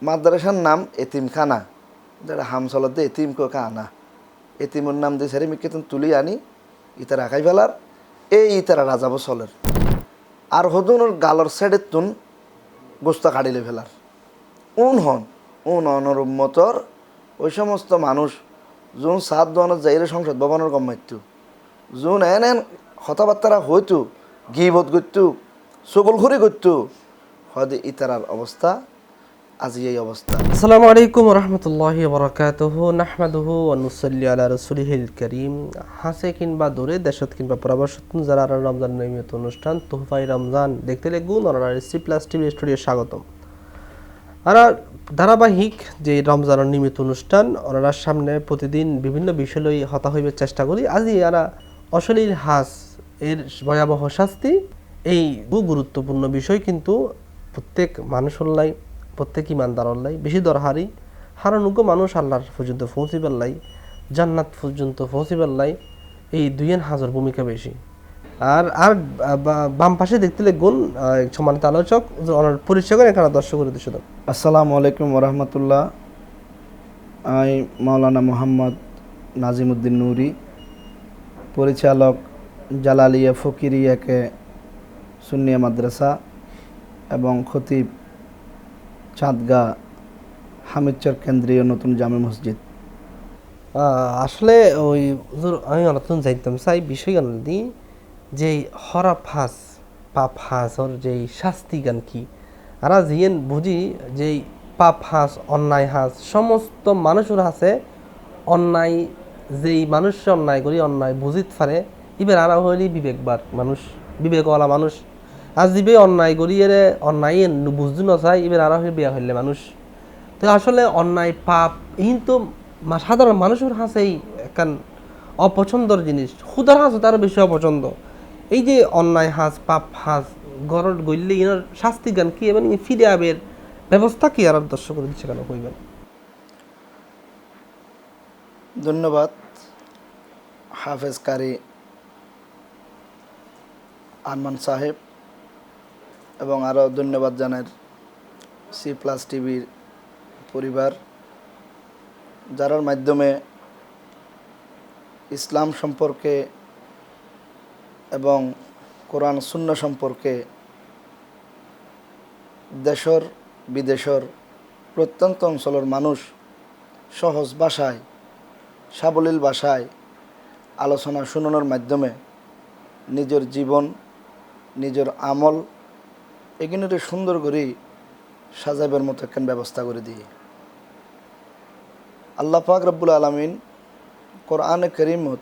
মাদ্রাসার নাম এতিমখানা, যারা হামসলতে এতিম কোকা আনা, এতিমুর নাম দিয়ে সারি মিকে তুলি আনি ইতারা রাখাই ফেলার, এই ইতারা রাজা বসলের আর হদুনোর গালর সাইডের তুন গোস্তা কাটিলে ফেলার অনর উম্মতর ওই সমস্ত মানুষ যোন সাত দোয়ানোর যাইরে সংসদ ভবনের গম্মাইতু যোন এন কথাবার্তারা হইতু গিবত করতু সগলখুরি করতু হয়তো ইতারার অবস্থা আজি এই অবস্থা। আসসালামু আলাইকুম রহমতুল্লাহি বরকাতুহু নাহমাদুহু ওয়া নুসাল্লি আলা রাসূলিহিল কারীম। হাসে কিংবা দূরে দেশত কিংবা প্রবাসত যারা রমজান নিয়মিত অনুষ্ঠান তোহফাই রমজান দেখতে লেগুন ওনারা C+TV স্টুডিও স্বাগতম। আর ধারাবাহিক যে রমজানের নিয়মিত অনুষ্ঠান ওনারা সামনে প্রতিদিন বিভিন্ন বিষয় লই হতা হইবে চেষ্টা করি। আজি আরা অশ্লীল হাস এর ভয়াবহ শাস্তি এই গুরুত্বপূর্ণ বিষয় কিন্তু প্রত্যেক মানুষের লাই প্রত্যেক ইমানদার আল্লাহ বেশি দরহারি হারানুগ্য মানুষ আল্লাহর পর্যন্ত পৌঁছিবার লাই জান্নাত পর্যন্ত পৌঁছিবার লাই এই দুইয়ের হাজার ভূমিকা বেশি। আর আর বাম পাশে দেখতে গুণ সম্মানিত আলোচক ওনার পরিচয় করে এখানে দর্শক করে দিচ্ছিল। আসসালামু আলাইকুম ওরহমতুল্লাহ। আমি মাওলানা মোহাম্মদ নাজিমুদ্দিন নুরি, পরিচালক জালালিয়া ফকিরিয়াকে সুন্নিয়া মাদ্রাসা এবং খতিব চাঁদগা হামিদচর কেন্দ্রীয় নতুন জামে মসজিদ। আসলে ওই আমি নতুন যাইতাম চাই বিষয় গান দি যে হরা ফাঁস পাপ হাঁসর যেই শাস্তি গান কি আর জিয়েন বুঝি যেই পাপ হাঁস অন্যায় হাঁস সমস্ত মানুষের হাসে অন্যায় যেই মানুষ অন্যায় করি অন্যায় বুঝিত পারে এবার আরা হইলি বিবেকবার মানুষ বিবেকওয়ালা মানুষ আজ দিবে অন্যায় করি এর অন্যায় বুঝতে না চাই এবার আরা হয়ে বিয়া হইলে মানুষ তো আসলে অন্যায় পাপ কিন্তু সাধারণ মানুষের হাসেই একখান অপছন্দর জিনিস খুদার হাঁস তারও বেশি অপছন্দ। এই যে অন্যায় হাঁস পাপ হাঁস গরর গইলে ইনার শাস্তি গান কি এবং ফিরে আবের ব্যবস্থা কি আর দর্শক করে দিচ্ছে কেন কইবেন? ধন্যবাদ হাফেজ কারি আরমান সাহেব এবং আরও ধন্যবাদ জানার C+TVর পরিবার, যার মাধ্যমে ইসলাম সম্পর্কে এবং কোরআন সুন্নাহ সম্পর্কে দেশর বিদেশর প্রত্যন্ত অঞ্চলের মানুষ সহজ ভাষায় সাবলীল ভাষায় আলোচনা শুনানোর মাধ্যমে নিজের জীবন নিজের আমল এগুলোকে সুন্দর করে সাজাবের মতো একখান ব্যবস্থা করে দিয়ে আল্লাহ পাক রব্বুল আলামিন কোরআনে কারীমত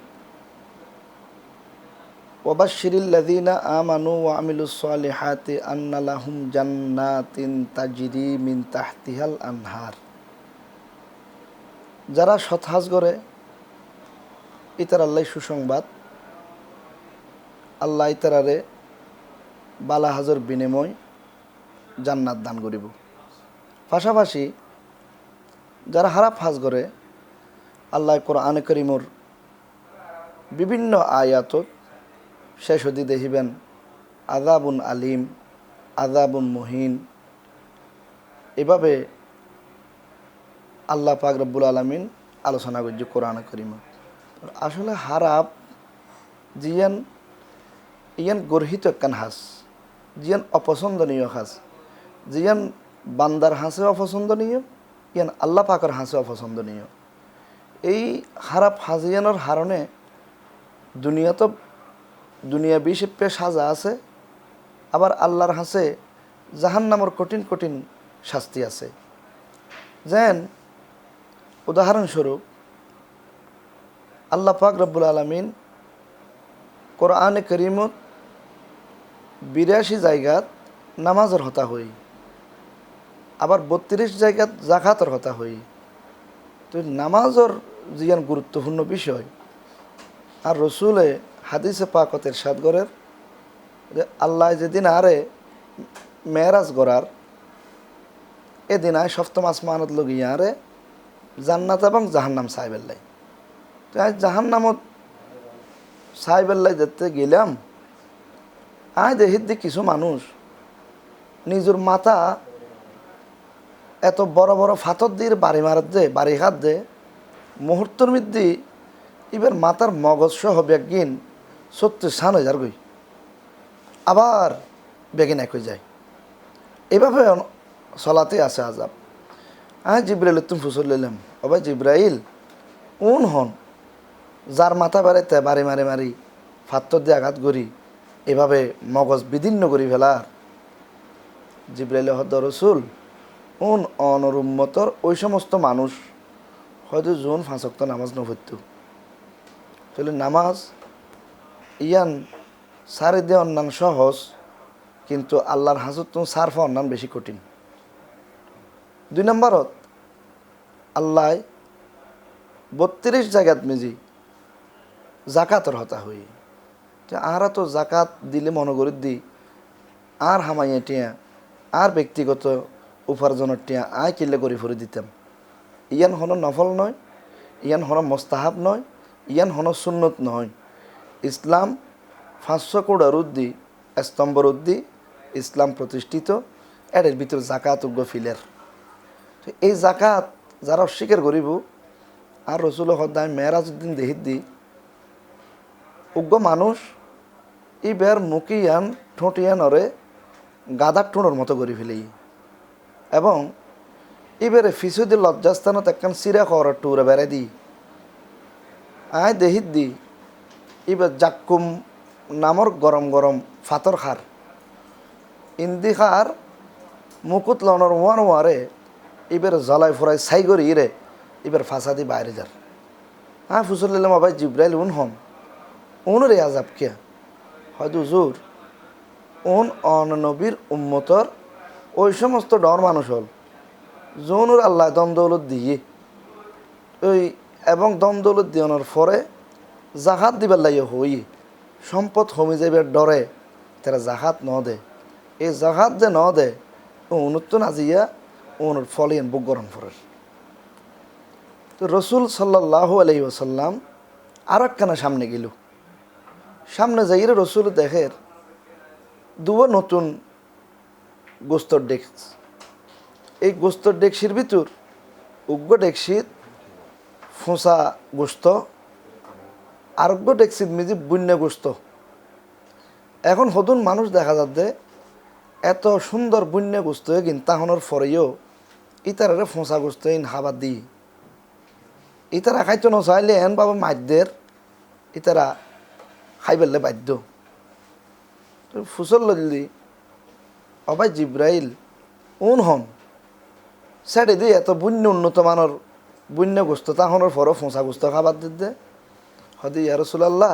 ওয়াবাশশিরিল্লাযীনা আমানু ওয়া আমিলুস সালিহাতি আন্না লাহুম জান্নাতিন তাজরি মিন তাহতিহাল আনহার, যারা সৎ কাজ করে ইতার আল্লাহ সুসংবাদ, আল্লাহ ইতারারে বালা হাজর বিনিময় জান্নাত দান করিব। পাশাপাশি যারা খারাপ কাজ করে আল্লাহ কোরআনে কারীমর বিভিন্ন আয়াতত শেষ হতে দেখিবেন আযাবুন আলিম আযাবুন মুহিন, এভাবে আল্লাহ পাক রব্বুল আলামিন আলোচনা করছে কোরআনে কারীমত। আসলে খারাপ জিয়ান ইয়ান গর্হিত একখান হাস, জিয়ান অপছন্দনীয় হাস, জিয়ান বান্দার হাসে অপছন্দনীয়, ইয়ান আল্লাহ পাকের হাসে অপছন্দনীয়। এই খারাপ হাজিয়ানোর হারণে দুনিয়া বিষে সাজা আছে, আবার আল্লাহর হাসে জাহান্নামর কঠিন কঠিন শাস্তি আছে। যেন উদাহরণস্বরূপ আল্লাহ পাক রব্বুল আলামিন কোরআনে কারীমত 82 জায়গাত নামাজের হতা হই, আবার 32 জায়গাত জাকাতের হতা হই। তো নামাজের জিয়ান গুরুত্বপূর্ণ বিষয়, আর রসুলে হাদিসে পাকত ইরশাদ করেন যে আল্লাহ যেদিন আরে মেরাজ করার এদিন আয় সপ্তম আসমানত লগিয়া আরে জান্নাত এবং জাহান্নাম সাহেবেল্লাই। তো আজ জাহান্নামত সাহেবেল্লাই যেতে গেলাম, আয় দেখির দিক কিছু মানুষ নিজের মাথা এত বড় বড় ফাতর দিয়ে বাড়ি মারাত দে বাড়ি হাত দে মুহূর্তের মধ্যে এবার মাথার মগজ সহ ব্যাগিন 36,000 গই আবার বেগিন এক হয়ে যায়। এভাবে চলাতে আছে আজাব। জিব্রাইল তুমি ফুসল লইলাম ভাই জিব্রাইল হন যার মাথা বাড়াইতে বাড়ি মারি মারি ফাত্তর দিয়ে আঘাত করি এভাবে মগজ বিদীর্ণ করি ফেলার। জিব্রাইল হদ রসুল অনরুম্মতর ওই সমস্ত মানুষ হয়তো জোন 5 ওয়াক্ত নামাজ নপড়ত তাহলে নামাজ ইয়ান সারে দিয়ে অন্যান্য সহজ, কিন্তু আল্লাহর হাজত তো সারফা অন্যান্য বেশি কঠিন। 2 নম্বরত আল্লাহ 32 জায়গাত মেজি জাকাতর হতা হই আরা তো জাকাত দিলে মনোগরিত দি আর হামাইয়া টিয়া আর ব্যক্তিগত উপার্জনের টিয়া আয় কিল্লে করে ফুরে দিতাম। ইয়ান হন নফল নয়, ইয়ান হন মোস্তাহাব নয়, ইয়ান হন সুন্নত নয়। ইসলাম 500 কোড়ার উদ্দি স্তম্ভর উদ্দি ইসলাম প্রতিষ্ঠিত এর ভিতর জাকাত উগ্র ফিলের। এই জাকাত যারা অস্বীকার করিব আর রসুল হদ্দায় মেরাজউদ্দিন দেহিদ দি উগ্র মানুষ ইবের মুখিয়ান ঠোঁটিয়ানরে গাদার ঠোঁড়ের মতো করে ফেলেই এবং এবারে ফিসুদি লজ্জাস্থানত একখান সিরা খাওয়ার টুরে বেড়াই দিই আয় দেহিত দি এবার জাক্কুম নামর গরম গরম ফাতর খার ইন্দি খার মুকুত লনের ওয়ারে এবার জলাই ফুরাই সাই করি রে এবার ফাঁসা দি বাইরে যার। ফুসলিলাম আবাই জিব্রাইল রে আজাব কে হয়তো জোর অননবীর উম্মতর ওই সমস্ত ডর মানুষ হল জৌনুর আল্লাহ দমদৌলত দিয়ে ওই এবং দমদৌলত দিয়ানোর পরে জাহাত দিবার লাইয়া হই সম্পদ হমি যাইবার ডরে তারা জাহাত ন দে এই জাহাত যে ন দে ও উন্নত নাজিয়া ওর ফলিয়ান বুক গরম ফরের। তো রসুল সাল্লাল্লাহু আলাইহি ওয়াসাল্লাম আর একখানা সামনে গেল, সামনে যাইরে রসুল দেখের দুটো নতুন গোস্তর ডেক্স। এই গোস্তর ডেক্সির ভিতর উগ্র ডেক্সিত ফোঁসা গোস্ত আরোগ্য ডেক্সিত মিজি বন্য গোস্ত। এখন হদুন মানুষ দেখা যাচ্ছে এত সুন্দর বন্য গোস্ত কিন্তু তাহনের পরেও ইতারে ফোঁসা গোস্ত ইন হাবার দি ইতারা খাইতে নচাইলে এন বাবা মাইদের ইতারা খাই পেলে বাধ্য। ফুসল ললি অবাই জিব্রাইল হন সাইডে দিয়ে এত বন্য উন্নত মানের বন্য গোস্ত তাহনের পরও ফোঁসা গোস্ত খাবার দিতে হদি ইয়া রাসূলুল্লাহ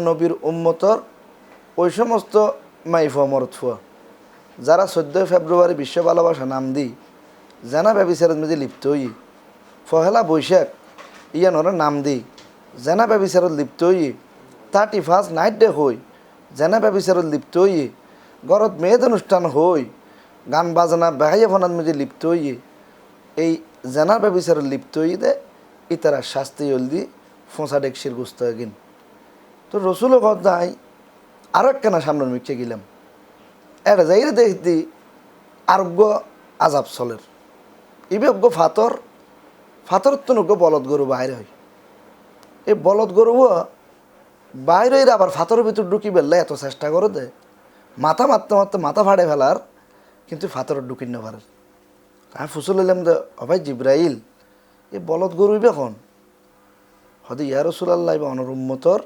নবীর উম্মতর ওই সমস্ত মাইফুয়া মরতফুয়া যারা 14 ফেব্রুয়ারি বিশ্ব ভালোবাসা নাম দি জানা ব্যবিচারের মেঝে লিপ্ত হই 1 বৈশাখ ইয়ানোর নাম দি জানা ব্যবিচারত লিপ্ত হই 31 নাইট ডে হই জানা ব্যবিচারত লিপ্ত হই ঘরত মেয়েদ অনুষ্ঠান হই গান বাজনা বেহাইয়া ফোনার মেঝে লিপ্ত হই এই জানা ব্যবিচারত লিপ্ত হই দে ইতারা শাস্তি হলদি ফোঁসা ডেক্সির গুস্ত গিন। তো রসুল গদাই আরো একখানা সামনের মিখে গেলাম এটা যাইরে দেখি আরোগ্য আজাব চলের ইবেজ্ঞ ফাতর তো নজ্ঞ বলদ গরু বাইরে হয়। এই বলদ গরু বাইরে আবার ফাতরের ভিতর ঢুকি বেললে এত চেষ্টা করে দে মাথা মারতে মারতে মাথা ফাড়ে ফেলার কিন্তু ফাতর ঢুকিন না পারে। আমি ফুসল এলাম দে ভাই জিব্রাইল এই বলদ গরু এখন হয়তো ইয়া রাসূলুল্লাহ বা অনুরুম্মতর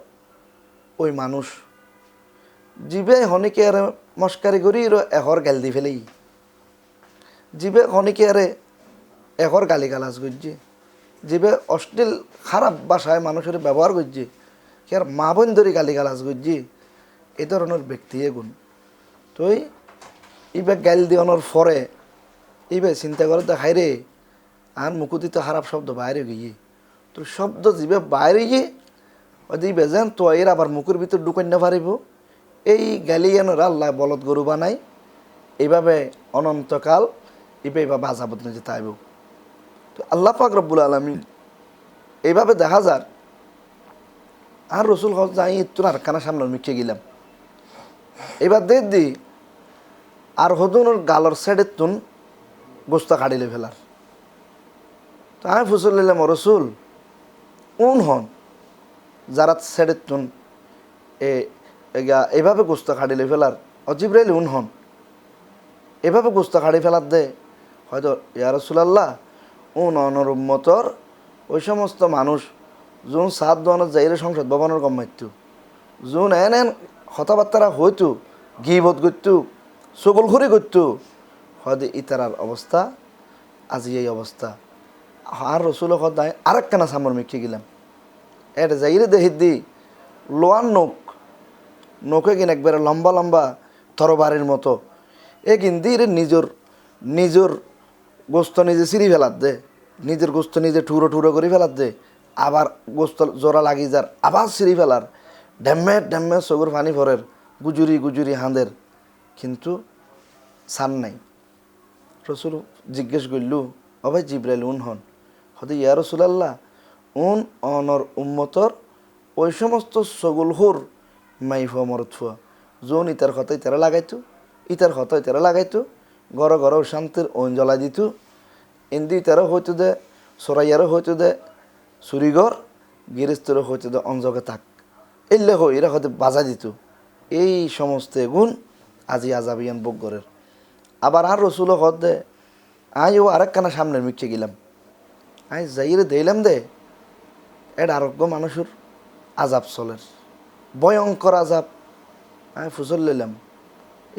ওই মানুষ জিবে হনিকে আরে মস্কারি করি এহর গাল দি ফেলেই জিবে হনিকে আরে এহর গালি গালাজ করছে জিবে অশ্লীল খারাপ ভাষায় মানুষের ব্যবহার করছে কি আর মা বোন ধরে গালি গালাজ করছে এই ধরনের ব্যক্তি এগুন। তো ইবে গাল দিওয়ানোর পরে ইবে চিন্তা করে দেখাই রে আর মুকুতি তো খারাপ শব্দ বাইরে গিয়ে তো শব্দ জিবে বাইরে গিয়ে দিবে যেন তো এর আবার মুখের ভিতর ঢুকাই না পারিব এই গালিয়ানোর আল্লাহ বলদ গরু বানাই এইভাবে অনন্তকাল এইভাবে আযাবত নিয়ে যেতে আইব। তো আল্লাহ পাক রব্বুল আলামিন এইভাবে দেখা যার আর রসুল হজ যাই একটু আর কানা সামনে মিখে গেলাম এবার দেখ দি আর হদুনোর গালর সাইডের তুন গোস্ত কাটিলে ফেলার। তো আমি ফুসল নিলাম রসুল উন হন যারা সেডের তুন এভাবে গোস্ত কাটিলে ফেলার অজিব্রাইল উন হন এভাবে গোস্ত কাটি ফেলার দে হয়তো ইয়া রাসূলুল্লাহ উন অনর উম্মতর ওই সমস্ত মানুষ যোন সাত দোয়ানোর যাইলে সংসদ ভবনের গম মারত যোন এন এন কথাবার্তারা হইতো গিবত করতো চগলখড়ি করতো হয়তো ইতারার অবস্থা আজি এই অবস্থা। আর রসুল সদায় আরেক কানা সামর মিখে গেলাম এটা যাইরে দেহি দি লোয়ার নৌকে কিন একবারে লম্বা লম্বা তরবারির মতো এ কিন্তু নিজের গোস্ত নিজে সিঁড়ি ফেলার দে নিজের গোস্ত নিজে ঠুরো করে ফেলার দে আবার গোস্ত জোড়া লাগি যার আবার সিঁড়ি ফেলার ড্যাম্মে চগুর পানি ভরের গুজুরি হাঁদের কিন্তু সান নাই। রসুল জিজ্ঞেস করলু অভাই জিব্রাইল উন হন হতে ইয়া রাসূলুল্লাহ উন অনর উম্মতর ওই সমস্ত সগুলহুর মাইফুয়া মরথুয়া যোন ইতার কথা ইতারা লাগাইতো ইতার কথা ইতারা লাগাইতো ঘর শান্তির ওন জ্বলাই দিত ইন্দি ইতারও হইতো দে সরাইয়ারও হইতো দে চুরিঘর গিরিস্তরও হইতো দে অঞ্জকে থাক এলে হই এরা হয়তো বাজা দিত এই সমস্ত গুণ আজি আজাবিয়ান বকগরের। আবার আর রসুলও হদ দে ও আরেক কানা সামনের মিখে গেলাম যাইরে দিলাম দে এটা আরোগ্য মানুষের আজাব চলের ভয়ঙ্কর আজাব। ফুসল নিলাম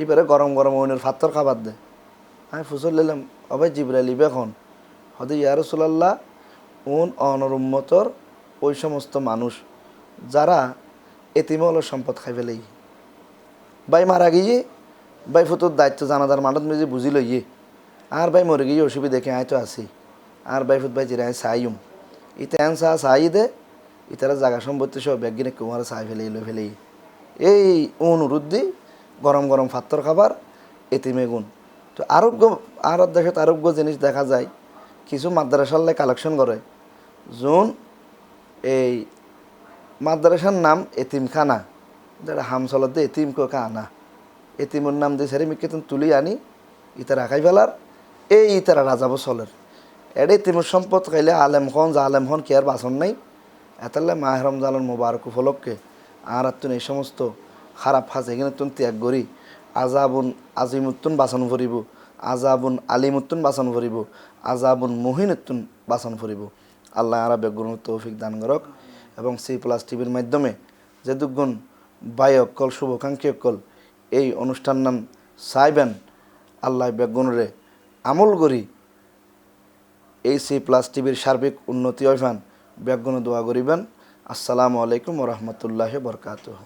এবারে গরম ওনের ফাত্তর খাবার দে ফুসল নিলাম অবাই জিব্রাইল ইবেখন হদে ইয়া রাসূলুল্লাহ উন অনর উম্মতর ওই সমস্ত মানুষ যারা এতিমল সম্পদ খাই ফেলেই বাই মারা গিয়ে বাই ফুতুর দায়িত্ব জানাদার মানত মেজে বুঝি লইয়ে আর বাই মরে গিয়ে অসুবিধা দেখে আয় তো আসি আর বাই ফুত বাই জিরে আয় সাইম ইতে আন সাই দে ইতারা জায়গা সম্পত্তি সব ব্যাগিনে কুমারে সাই ফেলেই এই অনুরুদ্ধি গরম ফাত্তর খাবার এতিমে গুণ। তো আরোগ্য আর দেশত আরোগ্য জিনিস দেখা যায় কিছু মাদ্রাসাল্লাই কালেকশন করে যোন এই মাদ্রাসার নাম এতিমখানা যেটা হামসলত দিয়ে এতিম আনা এতিমর নাম দিয়ে সেরে মিকে তুলি আনি ইতারা খাই ফেলার এই ইতারা রাজাবো চলের এডে এতিমর সম্পদ খাইলে আলেম খন কি আর বাসন নাই এতালে মাহে রমজানের মোবারক উপলক্ষে আর তুন এই সমস্ত খারাপ ফাঁস এখানে তুন ত্যাগ করি আজাবুন আজিমুত্তুন বাসন ভরিব আজাবুন আলিমুত্তুন বাসন ভরিব আজাবুন মহিনুত্তুন বাসন ভরিব। আল্লাহ আরা বেগুন তৌফিক দান করক এবং C+ টিভির মাধ্যমে যে দুগুণ বাই অকল শুভাকাঙ্ক্ষী অকল এই অনুষ্ঠান নাম চাইবেন আল্লাহ বেগুনরে আমল করি এই C+ টিভির সার্বিক উন্নতি হইফান বেগুন দোয়া করিবেন। আসসালামু আলাইকুম ওরহমতুল্লাহি বরকাতুহ।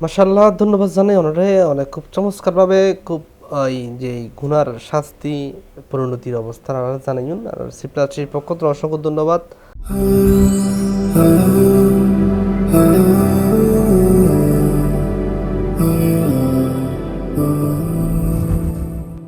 মাশাআল্লাহ ধন্যবাদ জানাই ওনারে অনেক খুব চমৎকারভাবে খুব এই যে গুনার শাস্তি পরিণতির অবস্থা জানাইন আর C+ পক্ষ থেকে অসংখ্য ধন্যবাদ।